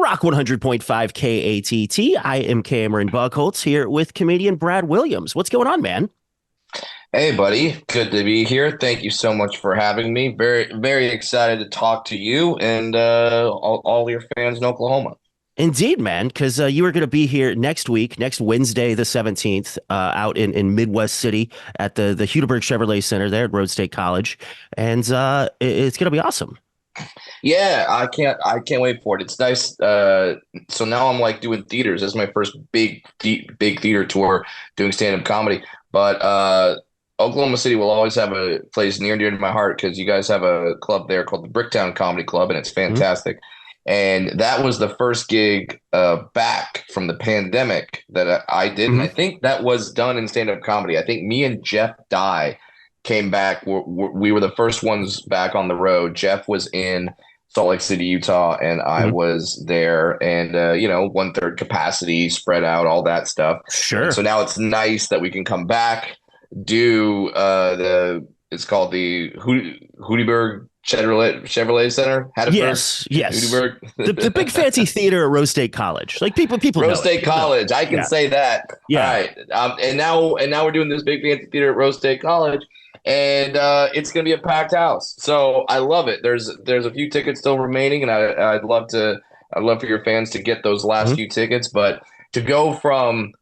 Rock 100.5 KATT. I am Cameron Buchholtz here with comedian Brad Williams. What's going on, man? Hey, buddy. Good to be here. Thank you so much for having me. Very, very excited to talk to you and all your fans in Oklahoma. Indeed, man, because you are going to be here next week, next Wednesday, the 17th, out in Midwest City at the Hudiburg Chevrolet Center there at Rhodes State College. And it's going to be awesome. Yeah, I can't wait for it. It's nice. So now I'm like doing theaters. This is my first big theater tour doing stand-up comedy. But Oklahoma City will always have a place near and dear to my heart because you guys have a club there called the Bricktown Comedy Club, and it's Mhm. fantastic. And that was the first gig back from the pandemic that I did. And I Mhm. think that was done in stand-up comedy. I think me and Jeff Dye came back. We were the first ones back on the road. Jeff was in Salt Lake City, Utah, and I Mhm. was there. And, one third capacity, spread out, all that stuff. And Sure. so now it's nice that we can come back, do it's called the Hudiburg Chevrolet Center, Hattiesburg, Yes. Yes. Hudiburg. The big fancy theater at Rose State College. Like people Rose know it. State People know it. College. I can Yeah. say that. All Yeah. right. And now we're doing this big fancy theater at Rose State College, and it's going to be a packed house. So I love it. There's a few tickets still remaining, and I'd love for your fans to get those last Mhm. few tickets. But to go from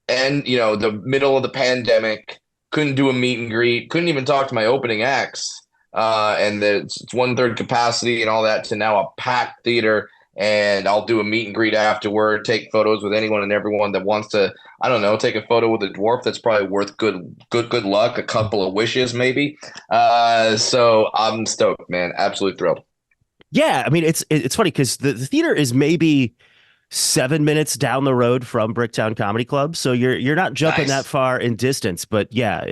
the middle of the pandemic, couldn't do a meet and greet, couldn't even talk to my opening acts, and it's one third capacity and all that to now a packed theater, and I'll do a meet and greet afterward, take photos with anyone and everyone that wants to, I don't know, take a photo with a dwarf that's probably worth good luck, a couple of wishes maybe. So I'm stoked, man. Absolutely thrilled. Yeah, I mean it's funny because the theater is maybe 7 minutes down the road from Bricktown Comedy Club, so you're not jumping that Nice. far in distance. But yeah,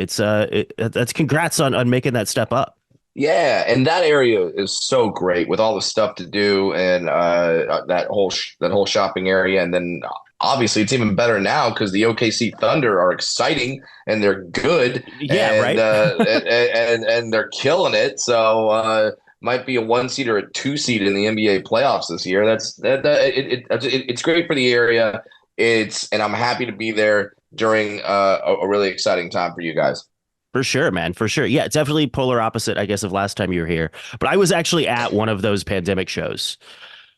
that's congrats on making that step up. Yeah, and that area is so great with all the stuff to do and that whole shopping area, and then obviously it's even better now because the OKC Thunder are exciting and they're good Yeah, right. and they're killing it. So might be a one seed or a two seed in the NBA playoffs this year. It's great for the area. And I'm happy to be there during a really exciting time for you guys. For sure, man. For sure. Yeah, it's definitely polar opposite, I guess, of last time you were here. But I was actually at one of those pandemic shows.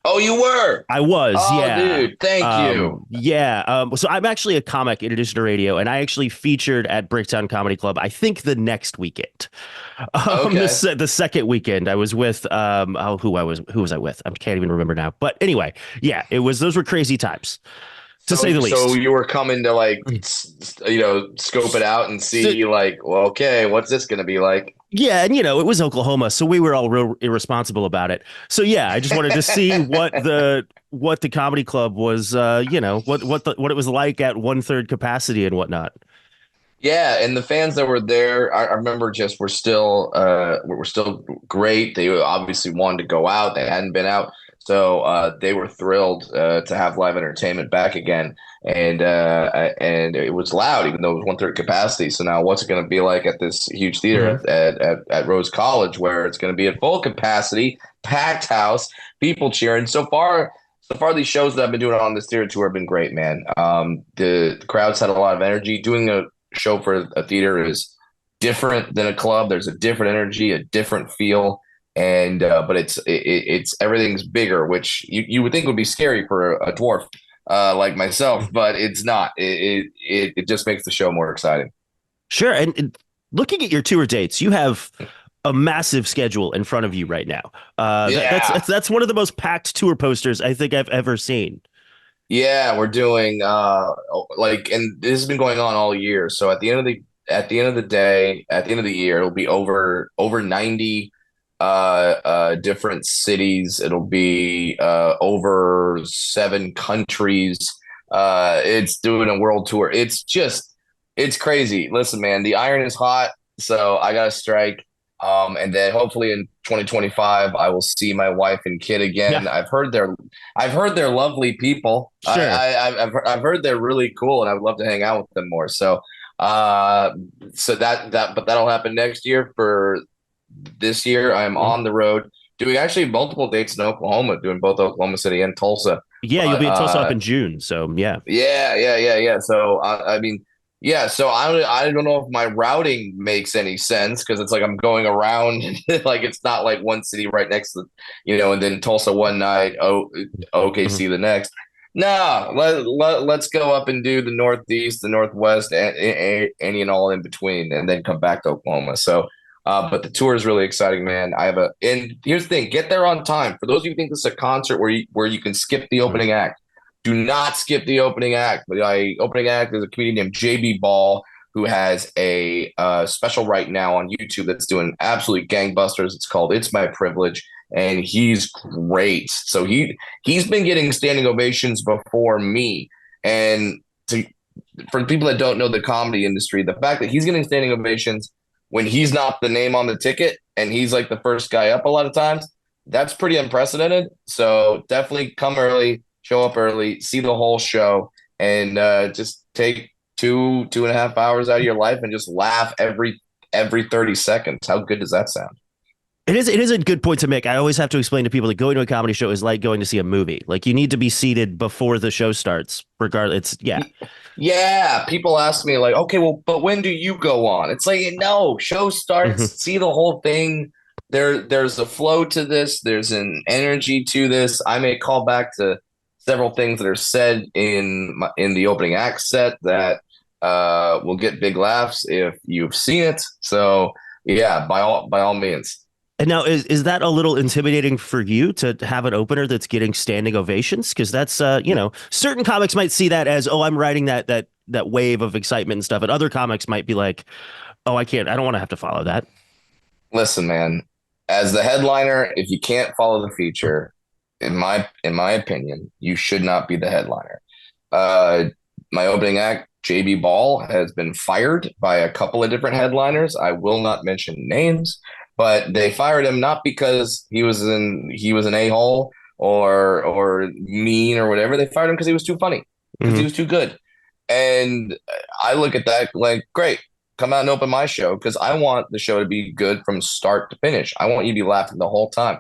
Oh, you were? I was, Oh, yeah. dude, thank you. Yeah. So I'm actually a comic in addition to radio, and I actually featured at Bricktown Comedy Club, I think the next weekend. Okay. The second weekend I was with who was I with? I can't even remember now. But anyway, yeah, those were crazy times, to say So, the so least. you were coming to like, scope it out and So, see like, well, okay, what's this going to be like? yeah, and it was Oklahoma, so we were all real irresponsible about it. So yeah, I just wanted to see what the comedy club was, what it was like at one third capacity and whatnot. Yeah, and the fans that were there, I remember just were still great. They obviously wanted to go out. They hadn't been out, so they were thrilled to have live entertainment back again. And it was loud, even though it was one third capacity. So now, what's it going to be like at this huge theater Mhm. at Rose College, where it's going to be at full capacity, packed house, people cheering? So far, these shows that I've been doing on this theater tour have been great, man. The crowds had a lot of energy. Doing a show for a theater is different than a club. There's a different energy, a different feel, and but it's everything's bigger, which you would think would be scary for a dwarf like myself, but it's not. It just makes the show more exciting. Sure. And looking at your tour dates, you have a massive schedule in front of you right now. Yeah, That's one of the most packed tour posters I think I've ever seen. yeah, we're doing and this has been going on all year. So at the end of the day, at the end of the year, it'll be over 90 different cities. It'll be over 7 countries. It's doing a world tour. It's crazy. Listen, man, the iron is hot, so I gotta strike. And then hopefully in 2025, I will see my wife and kid Yeah, again. I've heard they're lovely people. sure. I've heard they're really cool, and I would love to hang out with them more. Uh, but that'll happen next year. For this year, I'm Mhm. on the road doing actually multiple dates in Oklahoma, doing both Oklahoma City and Tulsa. Yeah, you'll But be in Tulsa up in June. So yeah. yeah. So I mean, yeah. So I don't know if my routing makes any sense because it's like I'm going around, like it's not like one city right next to, and then Tulsa one night, Mhm. OKC the next. No, let's go up and do the Northeast, the Northwest, and any and all in between, and then come back to Oklahoma. So, but the tour is really exciting, man. And here's the thing: get there on time. For those of you who think this is a concert where you can skip the Mhm. opening act, do not skip the opening act. The opening act is a comedian named JB Ball who has a special right now on YouTube that's doing absolute gangbusters. It's called "It's My Privilege," and he's great. So he's been getting standing ovations before me. And to, for people that don't know the comedy industry, the fact that he's getting standing ovations when he's not the name on the ticket and he's like the first guy up a lot of times, that's pretty unprecedented. So definitely come early, show up early, see the whole show, and just take 2.5 hours out of your life and just laugh every 30 seconds. How good does that sound? It is a good point to make. I always have to explain to people that going to a comedy show is like going to see a movie. Like you need to be seated before the show starts, regardless. It's yeah. Yeah, people ask me like, okay, well, but when do you go on? It's like, no, show Mhm. starts, see the whole thing. There's a flow to this. There's an energy to this. I may call back to several things that are said in the opening act set that will get big laughs if you've seen it. So yeah, by all means. And now is that a little intimidating for you to have an opener that's getting standing ovations? Because that's certain comics might see that as, oh, I'm riding that wave of excitement and stuff, and other comics might be like, oh, I don't want to have to follow that. Listen, man, as the headliner, if you can't follow the feature, in my opinion, you should not be the headliner. Uh, my opening act, JB Ball, has been fired by a couple of different headliners. I will not mention names, but they fired him not because he was an a-hole or mean or whatever. They fired him because he was too funny, because he Hmm. was too good. And I look at that like, great, come out and open my show because I want the show to be good from start to finish. I want you to be laughing the whole time.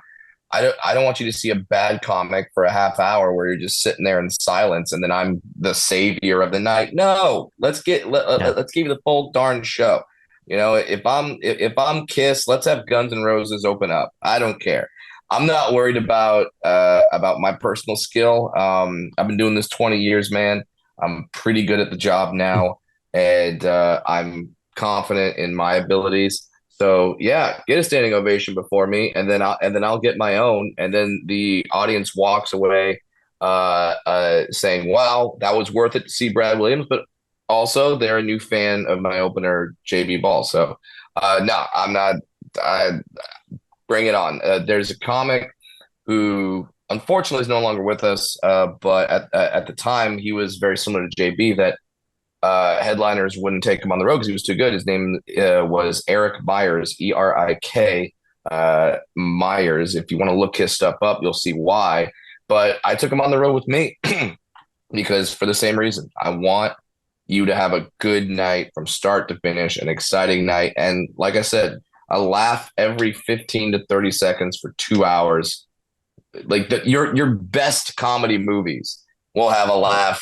I don't want you to see a bad comic for a half hour where you're just sitting there in silence and then I'm the savior of the night. No, Yeah. let's give you the full darn show. If I'm Kiss, let's have Guns N' Roses open up. I don't care. I'm not worried about my personal skill. I've been doing this 20 years, man. I'm pretty good at the job now, and I'm confident in my abilities. So yeah, get a standing ovation before me, and then I'll get my own, and then the audience walks away saying, "Wow, that was worth it to see Brad Williams," but also they're a new fan of my opener, JB Ball. So no, I'm not. I bring it on. There's a comic who unfortunately is no longer with us, but at the time he was very similar to JB that headliners wouldn't take him on the road because he was too good. His name was Eric Myers, Erik Myers. If you want to look his stuff up, you'll see why. But I took him on the road with me because for the same reason, I want you to have a good night from start to finish, an exciting night. And like I said, a laugh every 15 to 30 seconds for 2 hours. Like your best comedy movies will have a laugh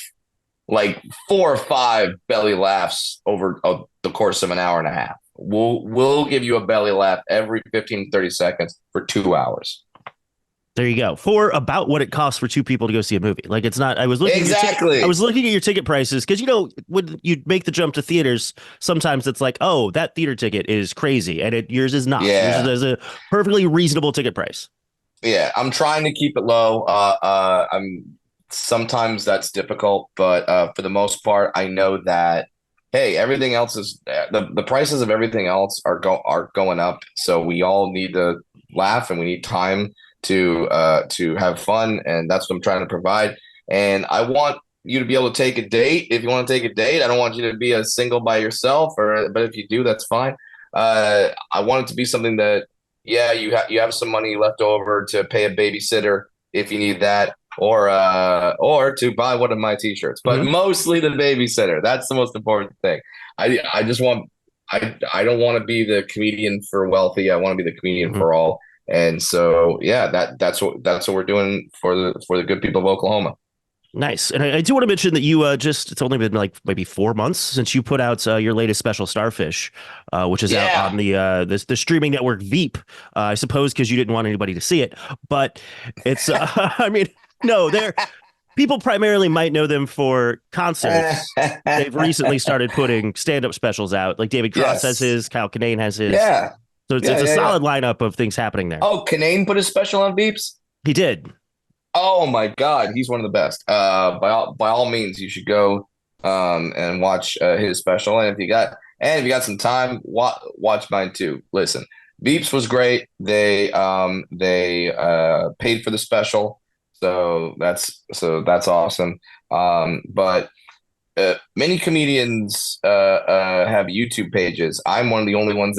like 4 or 5 belly laughs over the course of an hour and a half. We'll give you a belly laugh every 15 to 30 seconds for 2 hours. There you go. For about what it costs for two people to go see a movie. Like it's not. I Exactly. was looking at your ticket prices because when you make the jump to theaters, sometimes it's like, oh, that theater ticket is crazy, and yours is not. Yours Yeah. is a perfectly reasonable ticket price. Yeah. I'm trying to keep it low. I'm sometimes that's difficult, but for the most part, I know that hey, everything else is the prices of everything else are going up. So we all need to laugh and we need time to have fun, and that's what I'm trying to provide. And I want you to be able to take a date if you want to take a date. I don't want you to be a single by yourself, but if you do, that's fine. I want it to be something that yeah, you have some money left over to pay a babysitter if you need that, or to buy one of my t-shirts, but Mhm. mostly the babysitter. That's the most important thing. I just want I don't want to be the comedian for wealthy. I want to be the comedian Mhm. for all. And so yeah, that's what we're doing for the good people of Oklahoma. Nice. And I do want to mention that you it's only been like maybe 4 months since you put out your latest special, Starfish, which is out Yeah. on the streaming network Veep. I suppose because you didn't want anybody to see it, but it's I mean, no, they're people primarily might know them for concerts. They've recently started putting stand-up specials out. Like David Cross has Yes. his, Kyle Kinane has his. Yeah. So it's Yeah. a Yeah. Yeah. solid lineup of things happening there. Oh, Kanane put a special on Beeps. He did. Oh my God, he's one of the best. By all means, you should go and watch his special. And if you got some time, watch mine too. Listen, Beeps was great. They paid for the special, so that's awesome. But many comedians have YouTube pages. I'm one of the only ones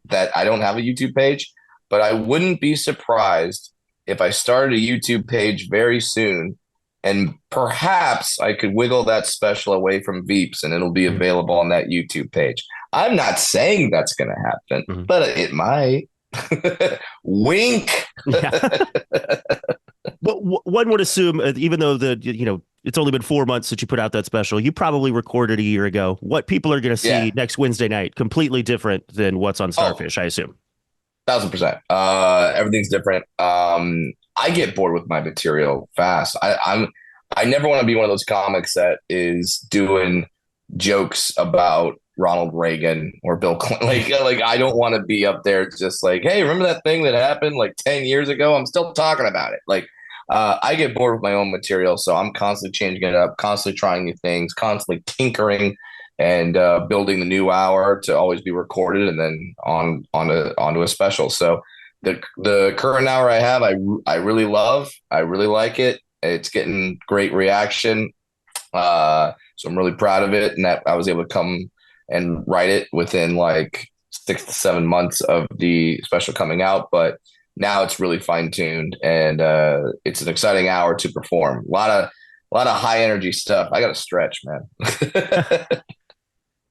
that I don't have a YouTube page, but I wouldn't be surprised if I started a YouTube page very soon, and perhaps I could wiggle that special away from Veeps and it'll be available on that YouTube page. I'm not saying that's going to happen, Mm-hmm. but it might. Wink. Yeah. But one would assume, even though it's only been 4 months since you put out that special, you probably recorded a year ago. What people are going to see Yeah. next Wednesday night, completely different than what's on Oh, Starfish, I assume. 1000%. Everything's different. I get bored with my material fast. I never want to be one of those comics that is doing jokes about Ronald Reagan or Bill Clinton. Like I don't want to be up there just like, hey, remember that thing that happened like 10 years ago? I'm still talking about it. Like I get bored with my own material, so I'm constantly changing it up, constantly trying new things, constantly tinkering and building the new hour to always be recorded and then onto a special. So the current hour I have, I really love. I really like it. It's getting great reaction. So I'm really proud of it, and that I was able to come and write it within like 6 to 7 months of the special coming out. But now it's really fine tuned, and it's an exciting hour to perform. A lot of high energy stuff. I got to stretch, man.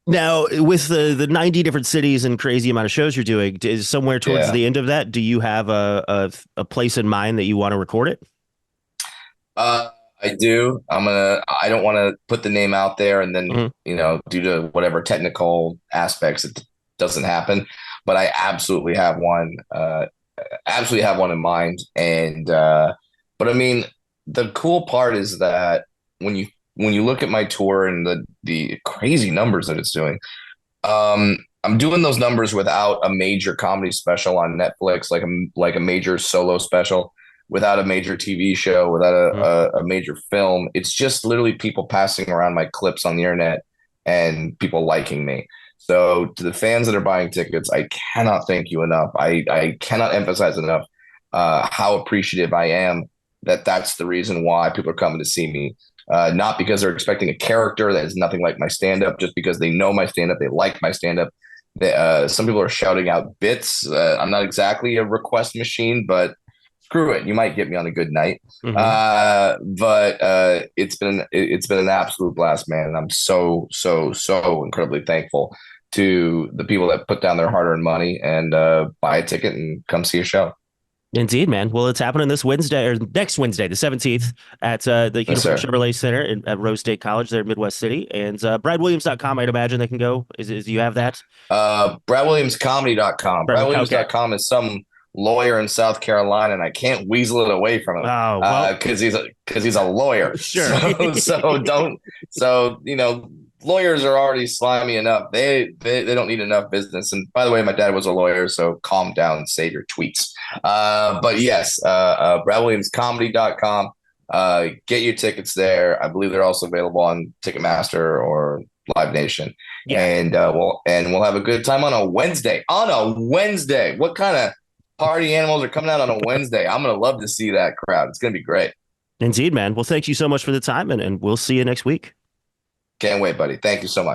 Now, with the 90 different cities and crazy amount of shows you're doing, is somewhere towards Yeah. the end of that, do you have a place in mind that you want to record it? Uh, I do. I don't want to put the name out there and then, Mhm. due to whatever technical aspects, it doesn't happen. But I absolutely have one in mind. But I mean, the cool part is that when you look at my tour and the crazy numbers that it's doing, I'm doing those numbers without a major comedy special on Netflix, like a major solo special, without a major TV show, without Mhm. a major film. It's just literally people passing around my clips on the internet and people liking me. So to the fans that are buying tickets, I cannot thank you enough. I cannot emphasize enough how appreciative I am that that's the reason why people are coming to see me. Not because they're expecting a character that is nothing like my stand-up, just because they know my stand-up, they like my stand-up. Some people are shouting out bits. I'm not exactly a request machine, but screw it, you might get me on a good night. Mhm. But it's been an absolute blast, man, and I'm so incredibly thankful to the people that put down their hard-earned money and buy a ticket and come see a show. Indeed, man. Well, it's happening this Wednesday or next Wednesday, the 17th, at the Yes, Hudiburg sir. Chevrolet Center at Rose State College there in Midwest City. And BradWilliams.com, I'd imagine they can go. Do you have that? BradWilliamsComedy.com. Okay. BradWilliams.com is some lawyer in South Carolina, and I can't weasel it away from him Oh, well, because he's a lawyer. sure. So don't so lawyers are already slimy enough. They don't need enough business. And by the way, my dad was a lawyer, so calm down and save your tweets. But yes, BradWilliamsComedy.com. Get your tickets there. I believe they're also available on Ticketmaster or Live Nation. Yeah. We'll have a good time on a Wednesday. On a Wednesday. What kind of party animals are coming out on a Wednesday? I'm gonna love to see that crowd. It's gonna be great. Indeed, man. Well, thank you so much for the time, and we'll see you next week. Can't wait, buddy. Thank you so much.